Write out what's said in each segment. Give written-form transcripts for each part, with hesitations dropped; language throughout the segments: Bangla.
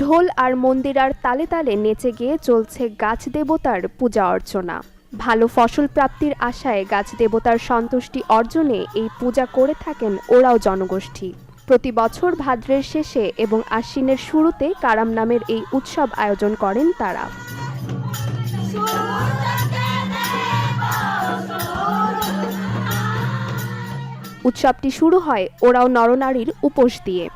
ঢোল আর মন্দিরার তালে তালে নেচে গিয়ে চলছে গাছ দেবতার পূজা অর্চনা। ভালো ফসল প্রাপ্তির আশায় গাছ দেবতার সন্তুষ্টি অর্জনে এই পূজা করে থাকেন ওরাও জনগোষ্ঠী। প্রতি বছর ভাদ্রের শেষে এবং আশ্বিনের শুরুতে কারাম নামের এই উৎসব আয়োজন করেন তারা। উৎসবটি শুরু হয় ওরাও নরনারীর উপোস দিয়ে।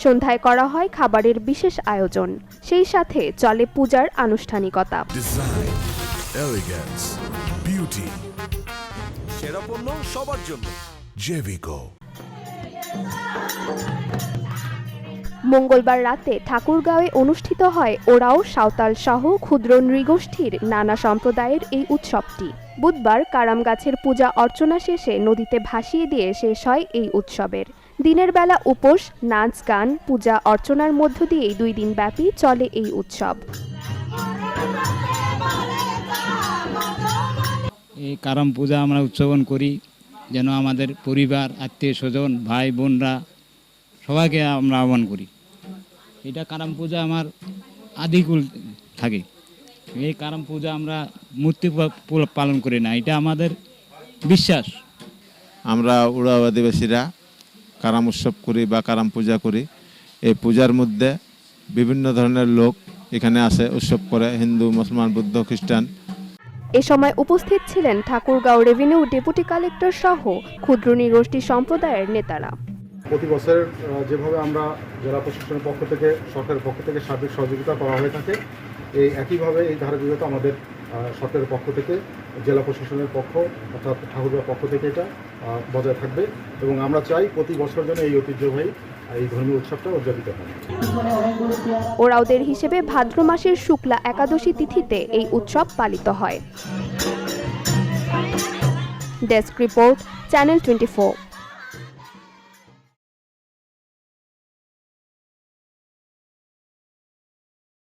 সন্ধ্যায় করা হয় খাবারের বিশেষ আয়োজন, সেই সাথে চলে পূজার আনুষ্ঠানিকতা। মঙ্গলবার রাতে ঠাকুরগাঁওয়ে অনুষ্ঠিত হয় ওরাও সাঁওতাল সহ ক্ষুদ্র নৃগোষ্ঠীর নানা সম্প্রদায়ের এই উৎসবটি। বুধবার কারাম গাছের পূজা অর্চনা শেষে নদীতে ভাসিয়ে দিয়ে শেষ হয় এই উৎসবের। দিনের বেলা উপোস, নাচ, গান, পূজা অর্চনার মধ্য দিয়েই 2 দিন ব্যাপী চলে এই উৎসব। এই কারাম পূজা আমরা উদযাপন করি যেন আমাদের পরিবার, আত্মীয় স্বজন, ভাই বোনরা সবাইকে আমরা আহ্বান করি। এটা কারাম পূজা আমার আদিকুল থাকে। এই কারাম পূজা আমরা মূর্তি পালন করি না, এটা আমাদের বিশ্বাস। আমরা ওরাও আদিবাসীরা কারাম উৎসব করি বা কারাম পূজা করি। এই পূজার মধ্যে বিভিন্ন ধরনের লোক এখানে আসে, উৎসব করে, হিন্দু, মুসলমান, বৌদ্ধ, খ্রিস্টান। এ সময় উপস্থিত ছিলেন ঠাকুরগাঁও রেভিনিউ ডেপুটি কালেক্টর সহ ক্ষুদ্র নৃগোষ্ঠী সম্প্রদায়ের নেতারা। প্রতি বছর যেভাবে আমরা জেলা প্রশাসনের পক্ষ থেকে, সরকারের পক্ষ থেকে সার্বিক সহযোগিতা করা হয়ে থাকে, এই একইভাবে এই ধারাবাহিকতা আমাদের সরকারের পক্ষ থেকে, জেলা প্রশাসনের পক্ষ অর্থাৎ ঠাকুরগাঁও পক্ষ থেকে এটা বজায় থাকবে এবং আমরা চাই প্রতি বছর যেন এই ঐতিহ্যবাহী এই ধর্মীয় উৎসবটা উদযাপিত হয়। ওরাওদের হিসেবে ভাদ্র মাসের শুক্লা একাদশী তিথিতে এই উৎসব পালিত হয়। Desk report, channel 24।